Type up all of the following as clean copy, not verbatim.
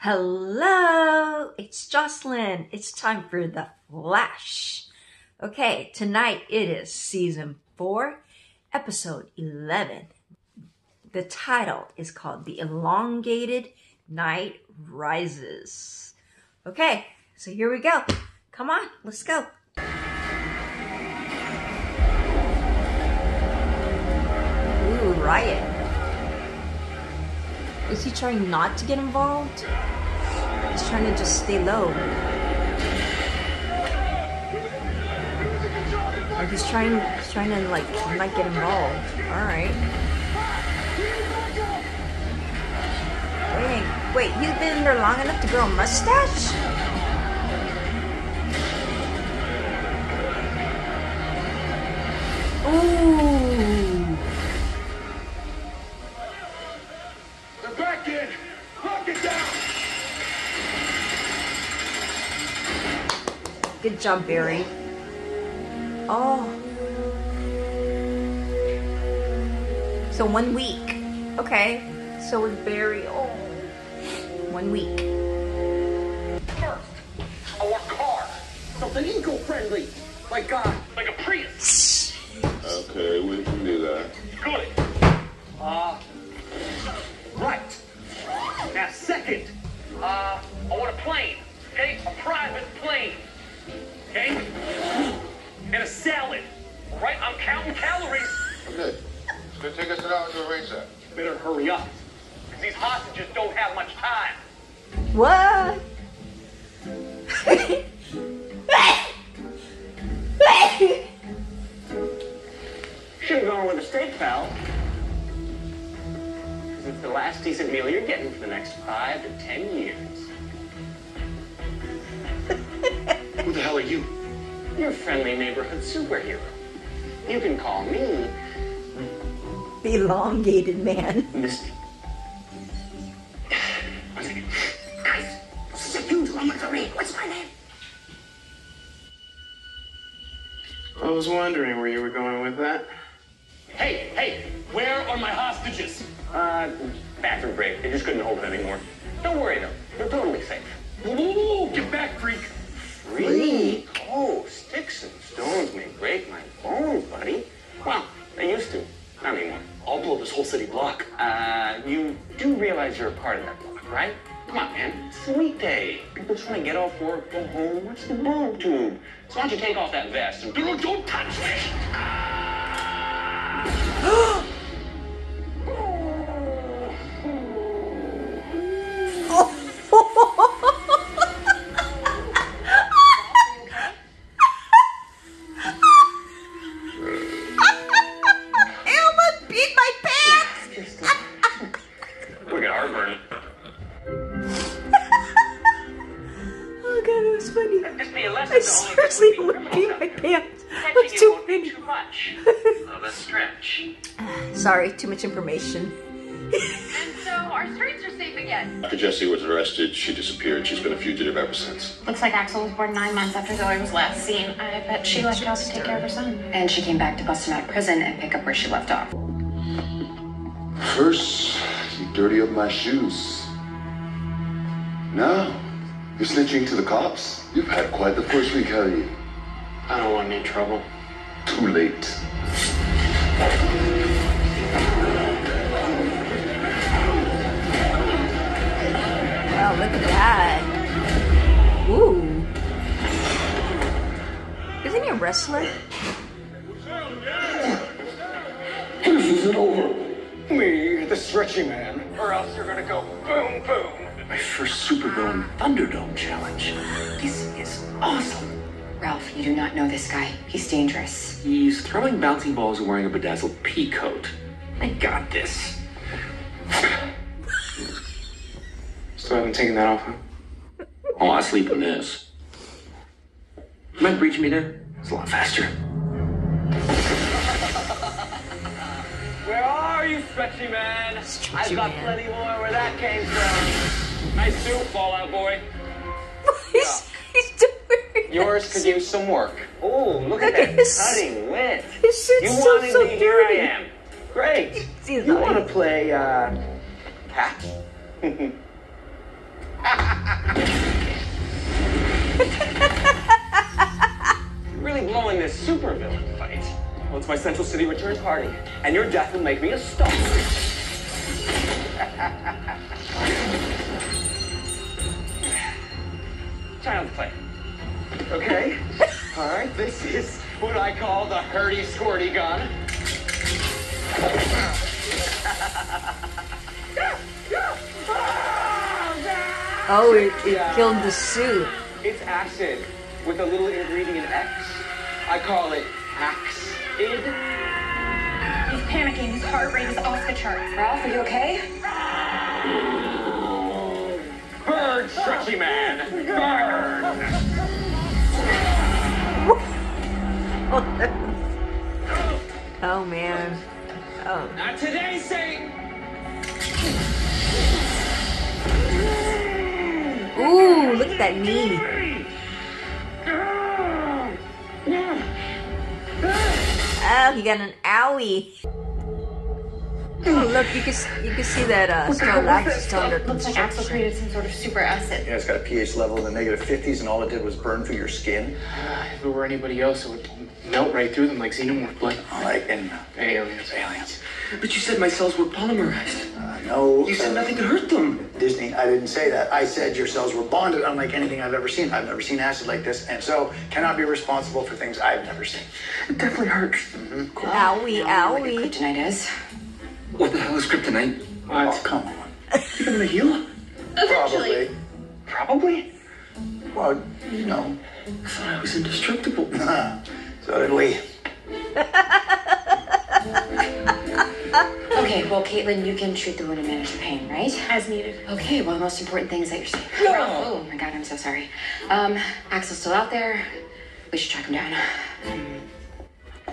Hello, it's Jocelyn. It's time for The Flash. Okay, tonight it is season 4, episode 11. The title is called The Elongated Knight Rises. Okay, so here we go. Come on, let's go. Ooh, riot. Is he trying not to get involved? He's trying to just stay low. Or he's trying to like not get involved. Alright. Wait, he's been there long enough to grow a mustache? Ooh. They're back in! Lock it down! Good job, Barry. Oh. So 1 week. Okay. So with Barry, 1 week. First, I want a car. Something eco-friendly. Like a Prius. Okay, we can do that. Good. Right. Now second, I want a plane. Okay? A private plane. Okay? And a salad. All right? I'm counting calories. Okay. It's gonna take us an hour to arrange that. Better hurry up. Because these hostages don't have much time. What? Should've gone with a steak, pal. Because it's the last decent meal you're getting for the next 5 to 10 years. Who the hell are you? Your friendly neighborhood superhero. You can call me The Elongated Man. Misty. One second. Guys, this is a huge moment for me. What's my name? I was wondering where you were going with that. Hey, where are my hostages? Bathroom break. They just couldn't hold it anymore. Don't worry though. They're totally safe. Whoa, get back, freak. Freak? Oh, sticks and stones may break my bones, buddy. Well, they used to. Not anymore. I'll blow this whole city block. You do realize you're a part of that block, right? Come on, man. Sweet day. People just want to get off work, go home, watch the boob tube. So why don't you take off that vest and... Don't touch me! I seriously would pee my pants. That's too many. Too much of a stretch. Sorry, too much information. And so our streets are safe again. After Jessie was arrested, she disappeared. She's been a fugitive ever since. Looks like Axel was born 9 months after Zoe was last seen. I bet she left out to take care of her son. And she came back to bust him out of prison and pick up where she left off. First, you dirty up my shoes. Now, you're snitching to the cops? You've had quite the first week, haven't you? I don't want any trouble. Too late. Wow, look at that. Ooh. Isn't he a wrestler? This isn't over. Me, the stretchy man. Or else you're gonna go boom, boom. My first supervillain Thunderdome challenge. This is awesome. Ralph, you do not know this guy. He's dangerous. He's throwing bouncing balls and wearing a bedazzled pea coat. I got this. Still haven't taken that off, huh? Oh, I sleep in this. Might reach me there. It's a lot faster. Where are you, stretchy man? Stretchy I've got man. plenty more where that came from. Nice suit, Fallout Boy. He's doing Yours could use some work. Oh, look at that his- cutting wit. His suit's You still wanted so me, here I dirty. am. Great. He's You like- want to play, cat? It's my Central City return party, and your death will make me a star. Child's play. Okay? Alright, this is what I call the hurdy squirty gun. Oh, it killed the suit. It's acid with a little ingredient X. I call it Ax-id. He's panicking. His heart rate is off the charts. Ralph, are you okay? Burn, stretchy man! Burn! Oh man. Oh. Not today, Saint! Ooh, look at that knee. Oh, he got an owie. Look, you can see that Star Labs is still under Looks like Axel construction. created some sort of super acid. Yeah, it's got a pH level in the -50s, and all it did was burn through your skin. If it were anybody else, it would melt right through them like xenomorph blood. Like in Aliens. But you said my cells were polymerized. no. You said nothing could hurt them. Disney, I didn't say that. I said your cells were bonded unlike anything I've ever seen. I've never seen acid like this, and so cannot be responsible for things I've never seen. It definitely hurts. Cool. Owie, owie. Kryptonite is. What the hell is kryptonite? Oh, come on. You gonna heal? Probably. Probably. Well, you know. I thought I was indestructible. So did we. Okay, well, Caitlin, you can treat the wound and manage the pain, right? As needed. Okay, well, the most important thing is that you're safe. Yeah. Oh my god, I'm so sorry. Axel's still out there. We should track him down.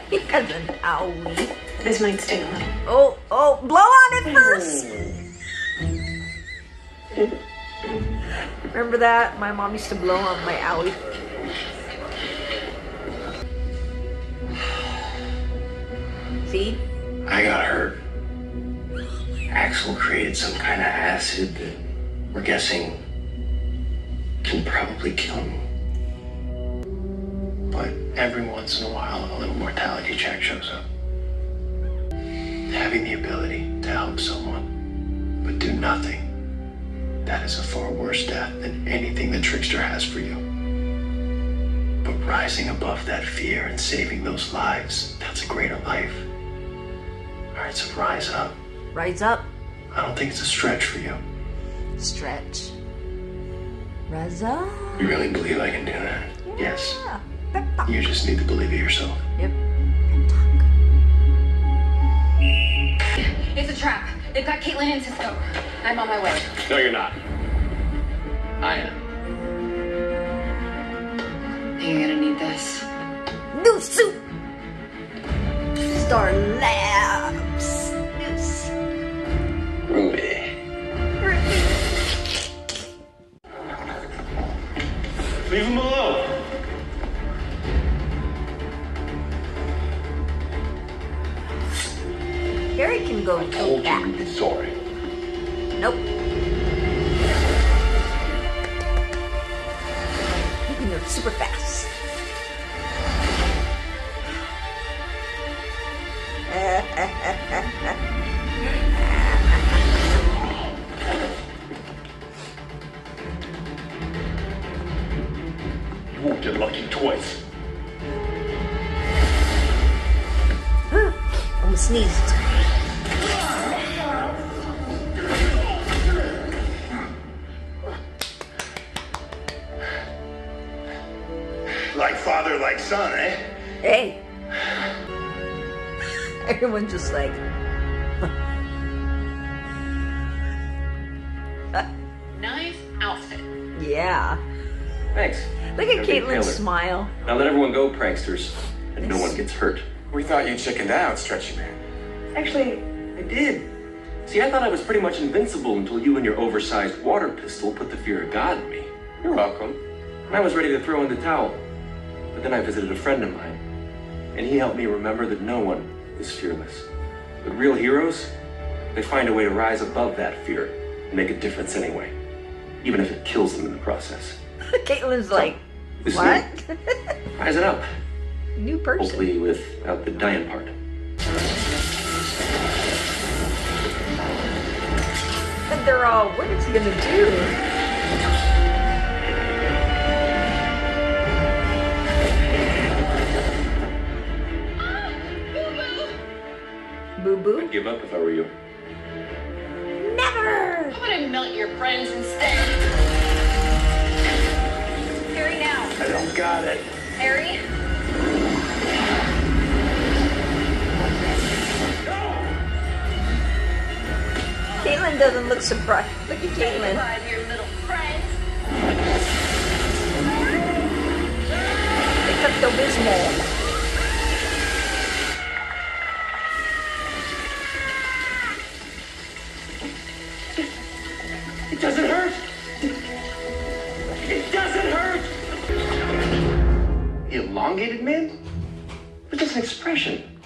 He has an owie. This might sting a little. Oh, blow on it first. Remember that? My mom used to blow on my owie. See? I got hurt. Axel created some kind of acid that we're guessing can probably kill me. But every once in a while, a little mortality check shows up. Having the ability to help someone, but do nothing, that is a far worse death than anything the trickster has for you. But rising above that fear and saving those lives, that's a greater life. All right, so rise up. Rise up. I don't think it's a stretch for you. Stretch. Rise up. You really believe I can do that? Yes. Yeah. Pep talk. You just need to believe it yourself. Yep. Pep talk. It's a trap. They've got Caitlin and Cisco. I'm on my way. No, you're not. I am. You're gonna need this. New suit. Star Labs. New suit. Ruby. Leave him alone. Harry can go Told back. you you'd be sorry. Nope. You can go super fast. You won't get lucky twice. Almost sneezed. Like father, like son, eh? Hey. Everyone's just like, Nice outfit. yeah. Thanks. Look at You're a big Caitlin's tailor. smile. Now let everyone go, pranksters, and no one gets hurt. We thought you chickened out, Stretchy Man. Actually, I did. See, I thought I was pretty much invincible until you and your oversized water pistol put the fear of God in me. You're welcome. And I was ready to throw in the towel. But then I visited a friend of mine, and he helped me remember that no one is fearless. But real heroes, they find a way to rise above that fear and make a difference anyway, even if it kills them in the process. Caitlin's like, This is what? Rise it up. New person. Hopefully without the dying part. And they're all, what is he gonna do? Boo-boo? I'd give up if I were you. Never! How about I melt your friends instead? Harry, now. I don't got it. Harry? Caitlin doesn't look surprised. Look at Caitlin. Your little friends. They took the Bismol. It doesn't hurt! It doesn't hurt! The Elongated Man? It's just an expression.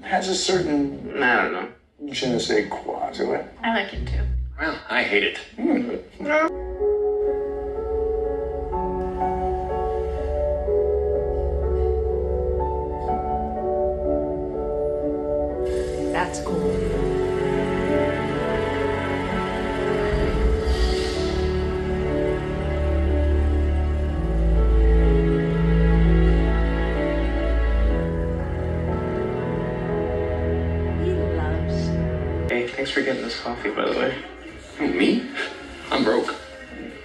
Has a certain, I don't know. je ne sais quoi to it. I like him too. Well, I hate it. That's cool. He loves. Hey, thanks for getting this coffee, by the way. Who, me? I'm broke.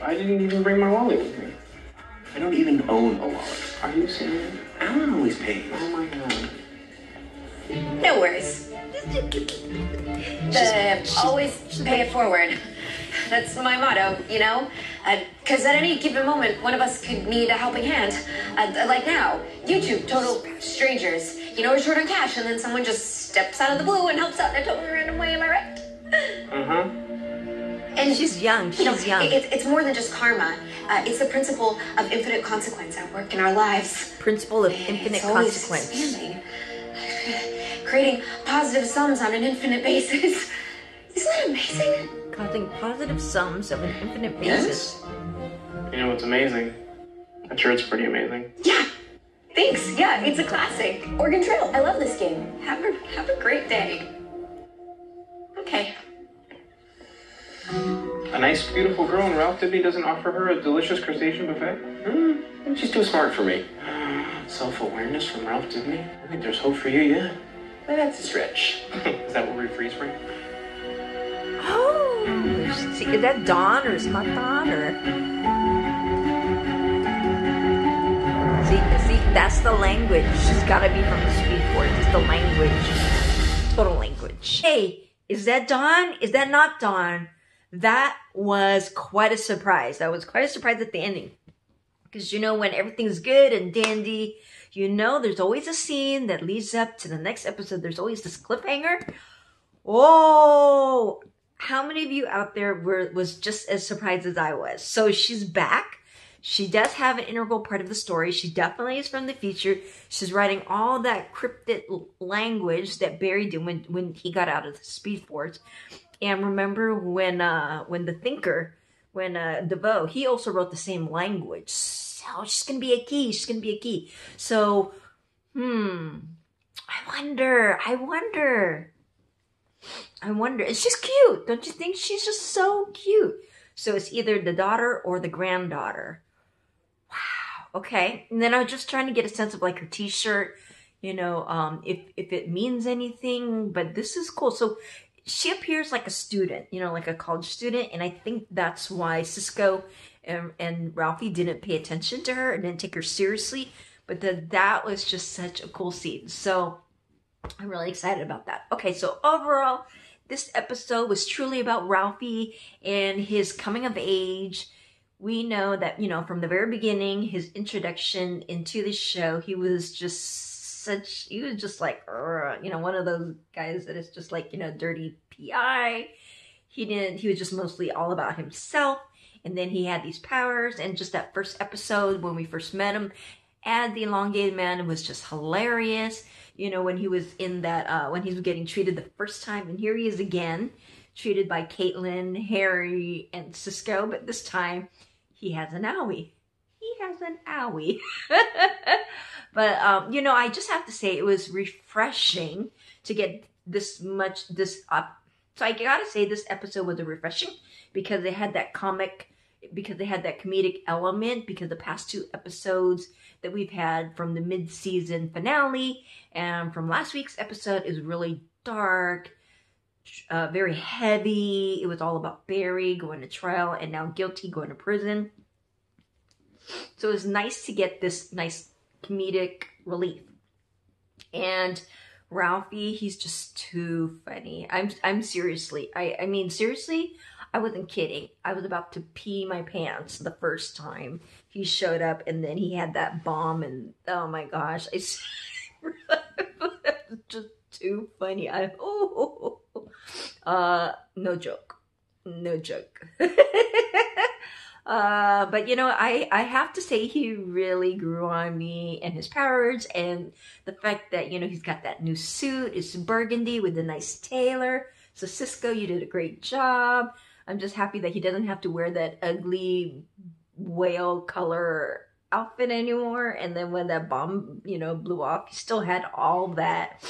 I didn't even bring my wallet with me. I don't even own a wallet. Are you serious? Alan always pays. Oh my god. No worries. Always pay it forward. That's my motto, you know? Because at any given moment, one of us could need a helping hand. Like now, you two, total strangers. You know we're short on cash, and then someone just steps out of the blue and helps out in a totally random way, am I right? Uh-huh. And She's young. you know, She's young. It's more than just karma. It's the principle of infinite consequence at work in our lives. Principle of infinite It's always consequence. expanding. Creating positive sums on an infinite basis. Isn't that amazing? Causing positive sums of an infinite basis. You know what's amazing? That shirt's pretty amazing. Yeah. Thanks. Yeah, it's a classic. Oregon Trail. I love this game. Have a great day. Okay. A nice, beautiful girl, and Ralph Dibny doesn't offer her a delicious crustacean buffet? She's too smart for me. Self-awareness from Ralph Dibny? I think there's hope for you yet. That's a stretch. Is that what we freeze frame? Oh, see, is that Dawn or is it not Dawn or? See, that's the language. She's got to be from the Speed Force. It's the language, total language. Hey, is that Dawn? Is that not Dawn? That was quite a surprise. That was quite a surprise at the ending, because you know when everything's good and dandy, you know there's always a scene that leads up to the next episode. There's always this cliffhanger. Oh, how many of you out there was just as surprised as I was? So she's back. She does have an integral part of the story. She definitely is from the future. She's writing all that cryptic language that Barry did when he got out of the Speed Force. And remember when the Thinker, when DeVoe, he also wrote the same language. So she's gonna be a key. She's gonna be a key. So, I wonder. And she's cute. Don't you think? She's just so cute. So it's either the daughter or the granddaughter. Wow. Okay. And then I was just trying to get a sense of like her t-shirt, you know, if it means anything, but this is cool. So she appears like a student, you know, like a college student. And I think that's why Cisco and Ralphie didn't pay attention to her and didn't take her seriously. But that was just such a cool scene. So I'm really excited about that. Okay, so overall, this episode was truly about Ralphie and his coming of age. We know that, you know, from the very beginning, his introduction into the show, he was just like, you know, one of those guys that is just like, you know, dirty PI. He was just mostly all about himself. And then he had these powers. And just that first episode when we first met him and the Elongated Man was just hilarious. You know, when he was in that, when he was getting treated the first time. And here he is again, treated by Caitlin, Harry, and Cisco. But this time, he has an owie. He has an owie. But, you know, I just have to say it was refreshing to get this up. So I gotta say this episode was refreshing because they had that comedic element, because the past 2 episodes that we've had from the mid-season finale and from last week's episode is really dark, very heavy. It was all about Barry going to trial and now guilty, going to prison. So it was nice to get this nice comedic relief. And Ralphie, he's just too funny. I'm seriously, I mean, seriously, I wasn't kidding. I was about to pee my pants the first time he showed up, and then he had that bomb, and oh my gosh, it's just too funny. No joke. But you know, I have to say he really grew on me, and his powers, and the fact that, you know, he's got that new suit. It's burgundy with a nice tailor. So Cisco, you did a great job. I'm just happy that he doesn't have to wear that ugly whale color outfit anymore. And then when that bomb, you know, blew off, he still had all that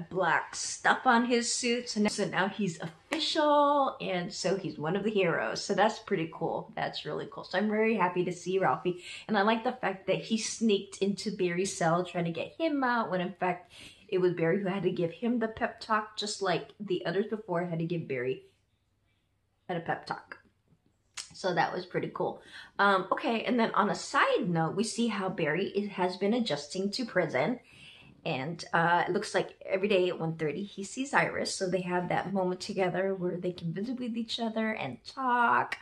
black stuff on his suit. So now he's official, and so he's one of the heroes. So that's pretty cool. That's really cool. So I'm very happy to see Ralphie. And I like the fact that he sneaked into Barry's cell trying to get him out, when in fact it was Barry who had to give him the pep talk, just like the others before had to give Barry a pep talk. So that was pretty cool. Okay, and then on a side note, we see how Barry has been adjusting to prison. And it looks like every day at 1:30 he sees Iris. So they have that moment together where they can visit with each other and talk.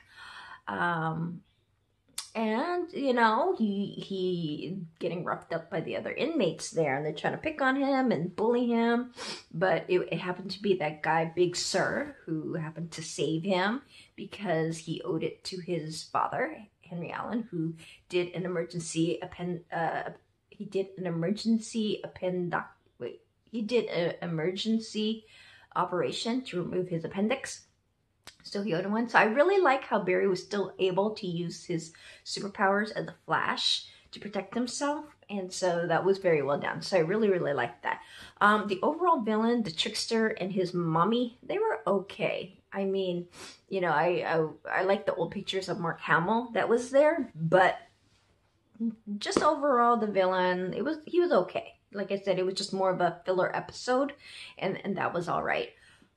And, you know, he getting roughed up by the other inmates there. And they're trying to pick on him and bully him. But it happened to be that guy, Big Sir, who happened to save him because he owed it to his father, Henry Allen, who did an emergency emergency operation to remove his appendix. So he owed him one. So I really like how Barry was still able to use his superpowers as a Flash to protect himself. And so that was very well done. So I really, really liked that. The overall villain, the trickster, and his mommy, they were okay. I mean, you know, I like the old pictures of Mark Hamill that was there, but just overall the villain, he was okay. Like I said, it was just more of a filler episode, and that was all right.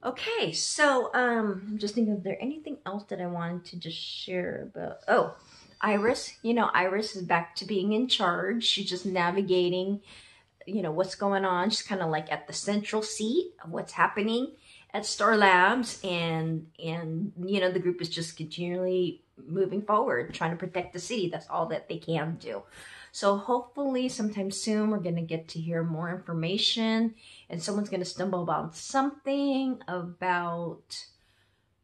Okay, so I'm just thinking, is there anything else that I wanted to just share about? Oh, Iris. You know, Iris is back to being in charge. She's just navigating, you know, what's going on. She's kind of like at the central seat of what's happening at Star Labs, and you know, the group is just continually moving forward, trying to protect the city. That's all that they can do. So hopefully sometime soon we're going to get to hear more information, and someone's going to stumble about something about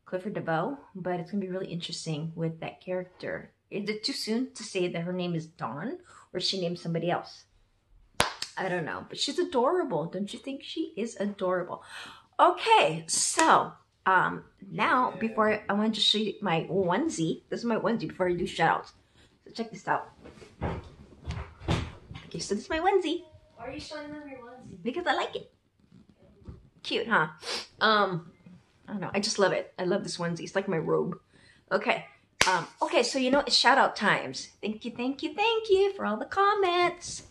Clifford DeVoe, but it's going to be really interesting with that character. Is it too soon to say that her name is Dawn, or is she named somebody else? I don't know, but she's adorable. Don't you think she is adorable? Okay, so now before I want to show you my onesie. This is my onesie before I do shoutouts. So check this out. Okay, so this is my onesie. Why are you showing them your onesie? Because I like it. Cute, huh? I don't know. I just love it. I love this onesie. It's like my robe. Okay. Okay, so you know, it's shout out times. Thank you for all the comments.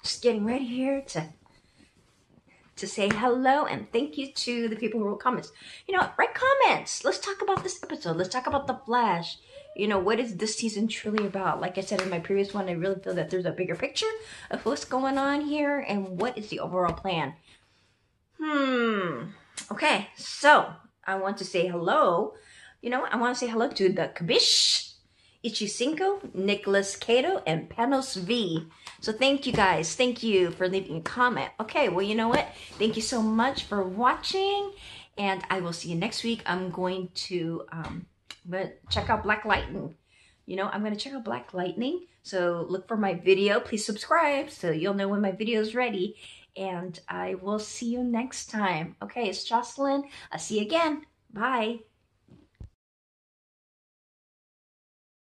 Just getting ready here to say hello and thank you to the people who wrote comments. You know, write comments. Let's talk about this episode. Let's talk about The Flash. You know, what is this season truly about? Like I said in my previous one, I really feel that there's a bigger picture of what's going on here and what is the overall plan. Okay, so I want to say hello. You know, I want to say hello to the Kabish, Ichicinco, Nicholas Cato, and Panos V. So thank you guys. Thank you for leaving a comment. Okay, well, you know what? Thank you so much for watching, and I will see you next week. I'm going to check out Black Lightning. You know, I'm going to check out Black Lightning. So look for my video. Please subscribe so you'll know when my video is ready. And I will see you next time. Okay, it's Jocelyn. I'll see you again. Bye.